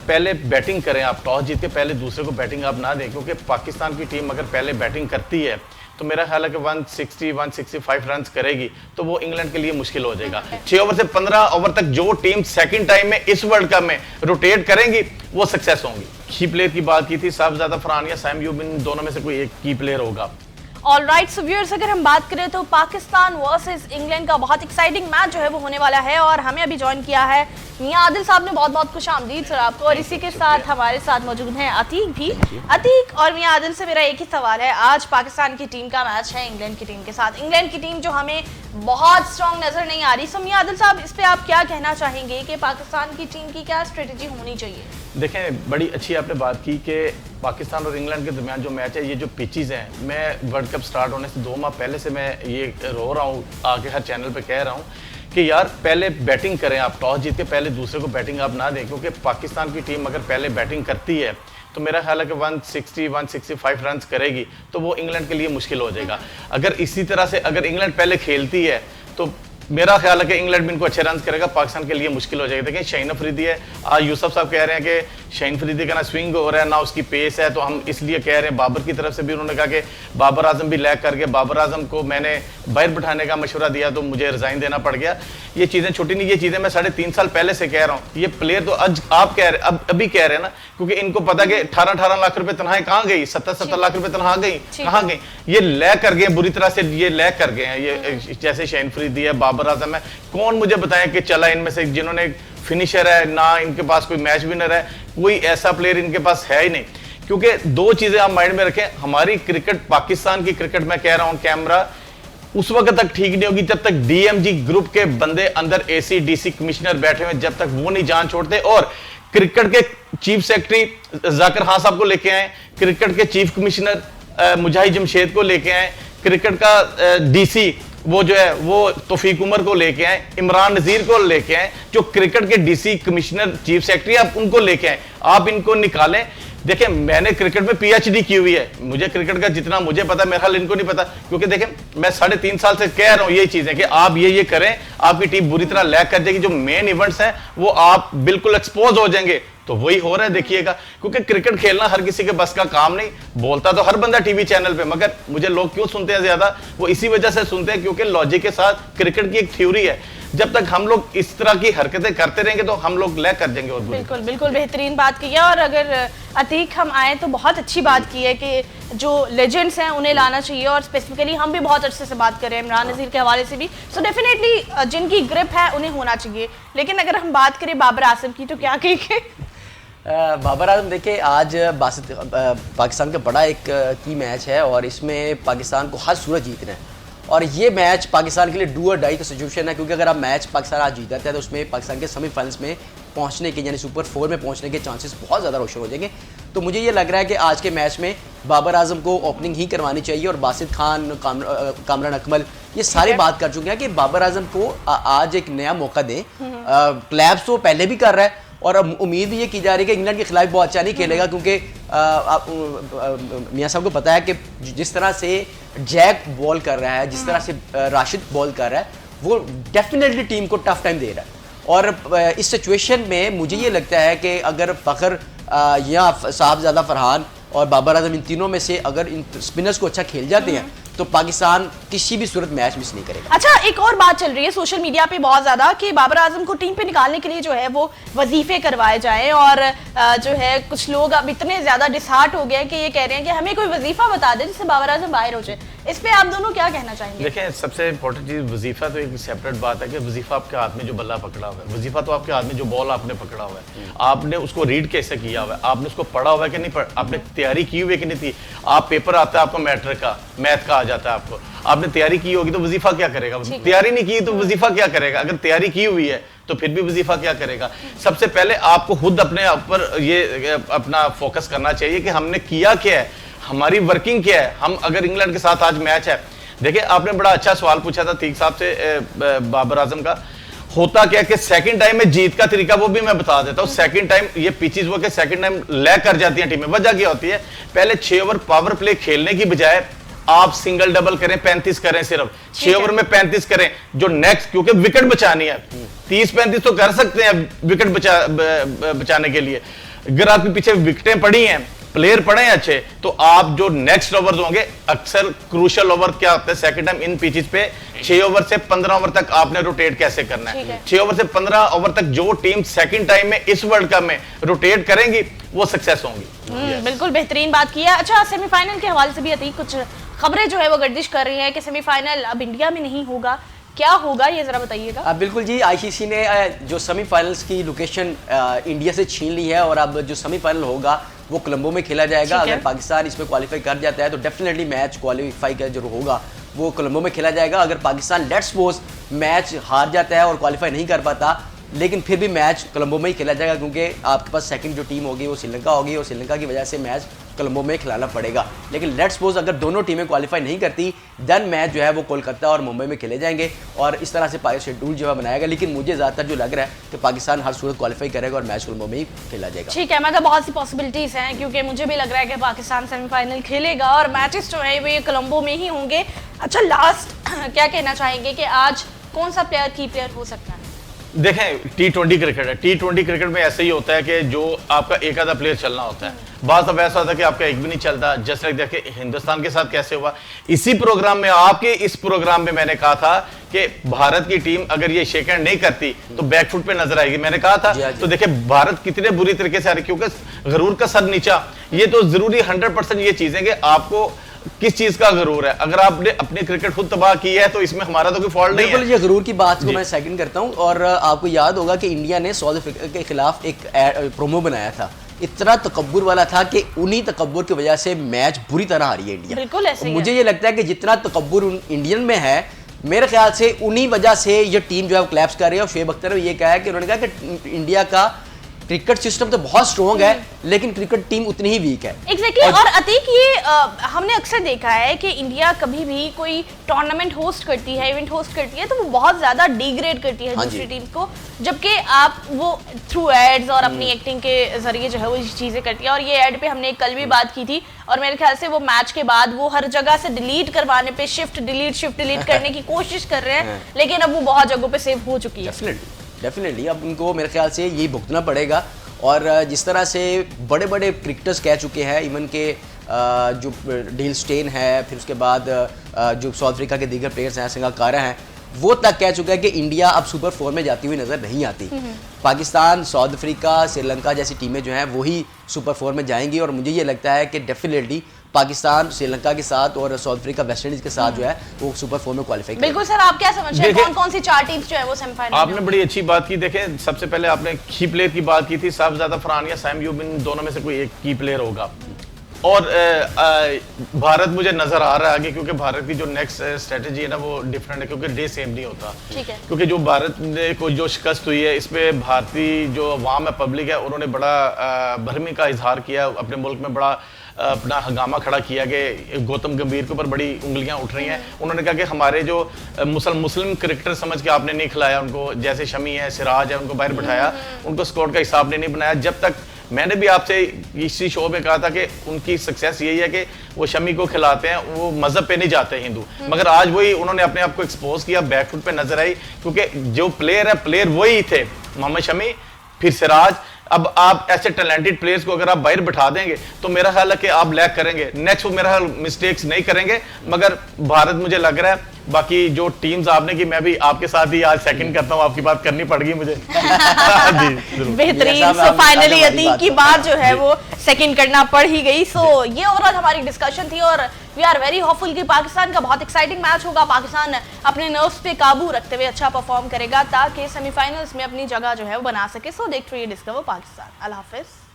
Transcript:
पहले बैटिंग करें, आप टॉस जीत के पहले दूसरे को बैटिंग आप ना दें, क्योंकि पाकिस्तान की टीम अगर पहले बैटिंग करती है तो मेरा ख्याल है कि 160-165 रन करेगी तो वो इंग्लैंड के लिए मुश्किल हो जाएगा। 6 ओवर से 15 ओवर तक जो टीम सेकंड टाइम में इस वर्ल्ड कप में रोटेट करेंगी वो सक्सेस होंगी। की प्लेयर की बात की थी, साहबजादा फरहान या सैम यूबिन, दोनों में से कोई एक की प्लेयर होगा। ऑलराइट सो व्यूअर्स, अगर हम बात करें तो पाकिस्तान वर्सेस इंग्लैंड का बहुत एक्साइटिंग मैच जो है वो होने वाला है और हमें अभी ज्वाइन किया है मियां आदिल साहब ने। बहुत बहुत खुशामदीद सर आपको। और इसी के साथ हमारे साथ मौजूद हैं अतीक भी। अतीक और मियां आदिल से मेरा एक ही सवाल है, आज पाकिस्तान की टीम का मैच है इंग्लैंड की टीम के साथ। इंग्लैंड की टीम जो हमें बहुत स्ट्रॉन्ग नजर नहीं आ रही, सो मियां आदिल साहब इस पे आप क्या कहना चाहेंगे कि पाकिस्तान की टीम की क्या स्ट्रेटेजी होनी चाहिए? देखें, बड़ी अच्छी आपने बात की कि पाकिस्तान और इंग्लैंड के दरमियान जो मैच है, ये जो पिचेस हैं, मैं वर्ल्ड कप स्टार्ट होने से 2 माह पहले से मैं ये रो रहा हूँ, आके हर चैनल पे कह रहा हूँ कि यार पहले बैटिंग करें, आप टॉस जीत के पहले दूसरे को बैटिंग आप ना दें, क्योंकि पाकिस्तान की टीम अगर पहले बैटिंग करती है तो मेरा ख्याल है कि 160-165 रन करेगी तो वो इंग्लैंड के लिए मुश्किल हो जाएगा। अगर इसी तरह से अगर इंग्लैंड पहले खेलती है तो मेरा ख्याल है कि इंग्लैंड भी इनको अच्छे रन करेगा, पाकिस्तान के लिए मुश्किल हो जाएगा। देखिए शाहीन अफरीदी है, आज यूसुफ साहब कह रहे हैं कि शाहीन अफरीदी का ना स्विंग हो रहा है ना उसकी पेस है, तो हम इसलिए कह रहे हैं। बाबर की तरफ से भी उन्होंने कहा कि बाबर आजम भी लैग कर गए, बाबर आजम को मैंने बाहर बिठाने का मशवरा दिया तो मुझे रिजाइन देना पड़ गया। ये चीज़ें छोटी नहीं, ये चीज़ें मैं 3.5 साल पहले से कह रहा हूँ। ये प्लेयर तो आज आप कह रहे अभी कह रहे हैं ना, क्योंकि इनको पता कि 18 लाख रुपए तनख्वाहें कहाँ गई, 70 लाख रुपए तनख्वाह गई कहाँ गई, ये लैग कर गए बुरी तरह से, ये लैग कर गए हैं। ये जैसे शाहीन अफरीदी है, बाबर आजम है, कौन मुझे बताएं कि चला इनमें से जिन्होंने फिनिशर है ना, इनके पास कोई मैच विनर है, कोई ऐसा प्लेयर इनके पास है ही नहीं। क्योंकि 2 चीजें आप माइंड में रखें, हमारी क्रिकेट, पाकिस्तान की क्रिकेट, मैं कह रहा हूं कैमरा उस वक्त तक ठीक नहीं होगी जब तक डीएमजी ग्रुप के बंदे अंदर एसी डीसी कमिश्नर बैठे हुए, जब तक वो नहीं जान छोड़ते। और क्रिकेट के चीफ सेक्रेटरी जाकिर खान साहब को लेके आए, क्रिकेट के चीफ कमिश्नर मुजाहिद जमशेद को लेके आए, क्रिकेट का डीसी वो जो है वो तौफीक उमर को लेके आए, इमरान नजीर को लेके आए, जो क्रिकेट के डीसी कमिश्नर चीफ सेक्रेटरी आप उनको लेके आए, आप इनको निकालें। देखिए मैंने क्रिकेट में पीएचडी की हुई है, मुझे क्रिकेट का जितना मुझे पता मेरे ख्याल इनको नहीं पता, क्योंकि देखें मैं 3.5 साल से कह रहा हूं ये चीजें कि आप ये करें, आपकी टीम बुरी तरह लैग कर जाएगी, जो मेन इवेंट्स हैं वो आप बिल्कुल एक्सपोज हो जाएंगे। तो वही हो रहा है देखिएगा, क्योंकि क्रिकेट खेलना हर किसी के बस का काम नहीं। बोलता तो हर बंदा टीवी चैनल पे, मगर मुझे लोग क्यों सुनते हैं ज्यादा, वो इसी वजह से सुनते हैं क्योंकि लॉजिक के साथ क्रिकेट की एक थ्योरी है। जब तक हम लोग इस तरह की हरकतें करते रहेंगे तो हम लोग लैग कर जाएंगे। और बिल्कुल बिल्कुल बेहतरीन बात की है। और अगर अतीक हम आए तो बहुत अच्छी बात की है कि जो लेजेंड्स हैं उन्हें लाना चाहिए, और स्पेसिफिकली हम भी बहुत अच्छे से बात करें इमरान नज़ीर के हवाले से भी, सो डेफिनेटली जिनकी ग्रिप है उन्हें होना चाहिए। लेकिन अगर हम बात करें बाबर आसिम की तो क्या कहेंगे? बाबर आजम देखिए, आज पाकिस्तान का बड़ा एक की मैच है और इसमें पाकिस्तान को हर सूरत जीतना है, और ये मैच पाकिस्तान के लिए डू और डाई का सिचुएशन है, क्योंकि अगर आप मैच पाकिस्तान आज जीत जाता है तो उसमें पाकिस्तान के सेमीफाइनल्स में पहुंचने के, यानी सुपर 4 में पहुंचने के चांसेस बहुत ज़्यादा रोशन हो जाएंगे। तो मुझे ये लग रहा है कि आज के मैच में बाबर आजम को ओपनिंग ही करवानी चाहिए, और बासित खान, कामरान अकमल ये सारे बात कर चुके हैं कि बाबर आजम को आज एक नया मौका दें। क्लैब्स तो पहले भी कर रहा है, और अब उम्मीद ये की जा रही है कि इंग्लैंड के खिलाफ बहुत अच्छा नहीं खेलेगा, क्योंकि मियां साहब को पता है कि जिस तरह से जैक बॉल कर रहा है, जिस तरह से राशिद बॉल कर रहा है, वो डेफिनेटली टीम को टफ टाइम दे रहा है। और इस सिचुएशन में मुझे ये लगता है कि अगर फ़खर या साहबजादा फरहान और बाबर आजम, इन तीनों में से अगर इन स्पिनर्स को अच्छा खेल जाते हैं तो पाकिस्तान किसी भी सूरत मैच मिस नहीं करेगा। अच्छा, एक और बात चल रही है सोशल मीडिया पे बहुत ज्यादा कि बाबर आजम को टीम पे निकालने के लिए जो है वो वजीफे करवाए जाएं, और जो है कुछ लोग अब इतने ज्यादा डिसहार्ट हो गए कि ये कह रहे हैं कि हमें कोई वजीफा बता दे जिससे बाबर आजम बाहर हो जाए। इस पे आप दोनों क्या कहना चाहेंगे? देखें, सबसे इंपॉर्टेंट चीज वजीफा तो एक सेपरेट बात है कि वजीफा आपके हाथ में जो बल्ला पकड़ा हुआ है, वजीफा तो आपके हाथ में जो बॉल आपने पकड़ा हुआ है, आपने उसको रीड कैसे किया हुआ है, आपने उसको पढ़ा हुआ है कि नहीं, आपने तैयारी की हुई है कि नहीं थी। आप पेपर आता है आपको मैट्रिक का, मैथ का आ जाता है आपको, आपने तैयारी की होगी तो वजीफा क्या करेगा? तैयारी नहीं की तो वजीफा क्या करेगा? अगर तैयारी की हुई है तो फिर भी वजीफा क्या करेगा? सबसे पहले आपको खुद अपने ऊपर ये अपना फोकस करना चाहिए कि हमने किया क्या है, हमारी वर्किंग क्या है। हम अगर इंग्लैंड के साथ आज मैच है, देखिए आपने बड़ा अच्छा सवाल पूछा था तीक साहब से बाबर आजम का, होता क्या कि सेकंड टाइम में जीत का तरीका वो भी मैं बता देता हूं। सेकंड टाइम ये पिचेस वो कि सेकंड टाइम लैग कर जाती हैं टीमें। वजह क्या होती है, पहले 6 ओवर पावर प्ले खेलने की बजाय आप सिंगल डबल करें, 35 करें, सिर्फ 6 ओवर में 35 करें, जो नेक्स्ट, क्योंकि विकेट बचानी है, 30-35 तो कर सकते हैं विकेट बचाने के लिए। अगर आपके पीछे विकेटें पड़ी हैं, प्लेयर पड़े हैं अच्छे, तो आप जो नेक्स्ट ओवर्स होंगे, अक्सर क्रूशियल ओवर क्या होता है सेकंड टाइम इन पिचेस पे 6 ओवर से 15 ओवर तक आपने रोटेट कैसे करना है। 6 ओवर से 15 ओवर तक जो टीम सेकंड टाइम में इस वर्ल्ड कप में रोटेट करेंगी वो सक्सेस होंगी। बिल्कुल बेहतरीन बात की है। अच्छा, सेमीफाइनल के हवाले से भी अतीक कुछ खबरें जो है वो गर्दिश कर रही हैं कि सेमीफाइनल अब इंडिया में नहीं होगा, क्या होगा ये जरा बताइएगा। बिल्कुल जी, आईसीसी ने जो सेमीफाइनल्स की लोकेशन इंडिया से छीन ली है और अब जो सेमीफाइनल होगा वो कोलंबो में खेला जाएगा। अगर पाकिस्तान इसमें क्वालिफाई कर जाता है तो डेफिनेटली मैच क्वालिफाई का जो होगा वो कोलंबो में खेला जाएगा। अगर पाकिस्तान लेट्स सपोज मैच हार जाता है और क्वालिफाई नहीं कर पाता, लेकिन फिर भी मैच कोलंबो में ही खेला जाएगा, क्योंकि आपके पास सेकंड जो टीम होगी वो श्रीलंका होगी और श्रीलंका की वजह से मैच कोलंबो में खिलाना पड़ेगा। लेकिन लेट्स सपोज अगर दोनों टीमें क्वालिफाई नहीं करती, देन मैच जो है वो कोलकाता और मुंबई में खेले जाएंगे और इस तरह से शेड्यूल जो है बनाएगा। लेकिन मुझे ज़्यादातर जो लग रहा है कि पाकिस्तान हर सूरत क्वालिफाई करेगा और मैच कोलंबो में ही खेला जाएगा। ठीक है, मतलब बहुत सी पॉसिबिलिटीज हैं, क्योंकि मुझे भी लग रहा है कि पाकिस्तान सेमीफाइनल खेलेगा और मैचेस जो है वो कोलंबो में ही होंगे। अच्छा, लास्ट क्या कहना चाहेंगे कि आज कौन सा प्लेयर की प्लेयर हो सकता है? देखें, T20 क्रिकेट है, T20 क्रिकेट में ऐसे ही होता है कि जो आपका एक आधा प्लेयर चलना होता है, बात अब ऐसा होता है कि आपका एक भी नहीं चलता। जैसे देखिए हिंदुस्तान के साथ कैसे हुआ, इसी प्रोग्राम में, आपके इस प्रोग्राम में मैंने कहा था कि भारत की टीम अगर ये शेक हैंड नहीं करती तो बैकफुट पे नजर आएगी, मैंने कहा था। तो देखिए भारत कितने बुरी तरीके से आ रही, क्योंकि गरूर का सर नीचा, ये तो जरूरी 100% ये चीजें कि आपको किस चीज का गरूर है। अगर आपने अपनी क्रिकेट खुद तबाह की है तो इसमें हमारा तो कोई फॉल्ट नहीं है। बिल्कुल, ये गरूर की बात को मैं सेकंड करता हूं। और आपको याद होगा कि इंडिया ने साउथ अफ्रीका के खिलाफ एक प्रोमो बनाया था, इतना तकब्बुर वाला था कि उन्हीं तकब्बुर की वजह से मैच बुरी तरह हारी है इंडिया। बिल्कुल ऐसे ही मुझे ये लगता है कि जितना तकब्बुर इंडियन में है, मेरे ख्याल से उन्हीं वजह से ये टीम जो है क्लैप्स कर रही है। और शुएब अख्तर ने ये कहा है कि उन्होंने कहा कि इंडिया का क्रिकेट सिस्टम तो बहुत स्ट्रॉन्ग है, लेकिन क्रिकेट टीम उतनी ही वीक है। एग्जैक्टली। और अतीक, ये हमने अक्सर देखा है कि इंडिया कभी भी कोई टूर्नामेंट होस्ट करती है, इवेंट होस्ट करती है, तो वो बहुत ज्यादा डिग्रेड करती है दूसरी टीम्स को, जबकि आप वो थ्रू एड्स और अपनी एक्टिंग के जरिए जो है वो चीजें करती है। और ये एड पे हमने कल भी बात की थी, और मेरे ख्याल से वो मैच के बाद वो हर जगह से डिलीट करवाने पे शिफ्ट डिलीट करने की कोशिश कर रहे हैं, लेकिन अब वो बहुत जगहों पे सेव हो चुकी है। डेफिनेटली अब उनको मेरे ख्याल से यही भुगतना पड़ेगा। और जिस तरह से बड़े बड़े क्रिकेटर्स कह चुके हैं, इवन के जो डील स्टेन है, फिर उसके बाद जो साउथ अफ्रीका के दीगर प्लेयर्स हैं, संगाकारा हैं, वो तक कह चुका है कि इंडिया अब सुपर 4 में जाती हुई नजर नहीं आती। पाकिस्तान, साउथ अफ्रीका, श्रीलंका जैसी टीमें जो हैं वही सुपर 4 में जाएंगी। और मुझे ये लगता है कि डेफिनेटली पाकिस्तान श्रीलंका के साथ और साउथ अफ्रीका, वेस्ट इंडीज के साथ जो है वो सुपर 4 में क्वालिफाई करेगा। बिल्कुल सर, आप क्या समझते हैं कौन-कौन सी 4 टीम्स जो है वो सेमीफाइनल? आपने बड़ी अच्छी बात की। देखें, सबसे पहले आपने की प्लेयर की बात की थी, साहबजादा फरहान या सैम यूबिन, दोनों में से कोई एक की प्लेयर होगा। और भारत मुझे नजर आ रहा है आगे, क्योंकि भारत की जो नेक्स्ट स्ट्रेटेजी है ना वो डिफरेंट है, क्योंकि डे सेम नहीं होता। ठीक है। क्योंकि जो भारत को जो शिकस्त हुई है, इस पे भारतीय जो अवाम है, पब्लिक है, उन्होंने बड़ा भरमी का इजहार किया, अपने मुल्क में बड़ा अपना हंगामा खड़ा किया कि गौतम गंभीर के ऊपर बड़ी उंगलियां उठ रही हैं। उन्होंने कहा कि हमारे जो मुस्लिम क्रिकेटर समझ के आपने नहीं खिलाया उनको, जैसे शमी है, सिराज है, उनको बाहर बिठाया, उनको स्क्वाड का हिसाब नहीं बनाया। जब तक मैंने भी आपसे इसी शो में कहा था कि उनकी सक्सेस यही है कि वो शमी को खिलाते हैं, वो मजहब पे नहीं जाते हिंदू, मगर आज वही उन्होंने अपने आप को एक्सपोज किया, बैकफुट पे नजर आई, क्योंकि जो प्लेयर है, प्लेयर वही थे, मोहम्मद शमी, फिर सिराज। अब आप ऐसे टैलेंटेड प्लेयर्स को अगर आप बाहर बिठा देंगे तो मेरा ख्याल है कि आप लैक करेंगे, नेक्स्ट वो मेरा मिस्टेक्स नहीं करेंगे। मगर भारत मुझे लग रहा है, बाकी जो टीम्स आपने की, मैं भी आपके साथ ही आज सेकंड करता हूं, आपकी बात करनी पड़ेगी मुझे। बेहतरीन। सो फाइनली अतीक की बात जो है वो सेकंड करना पड़ ही गई। सो ये ओवरऑल हमारी डिस्कशन थी और वी आर वेरी होपफुल कि पाकिस्तान का बहुत एक्साइटिंग मैच होगा। पाकिस्तान अपने नर्व्स पे काबू रखते हुए अच्छा परफॉर्म करेगा ताकि सेमीफाइनल्स में अपनी जगह जो है वो बना सके। सो देखते रहिए डिस्कवर पाकिस्तान। अल्लाह हाफिज।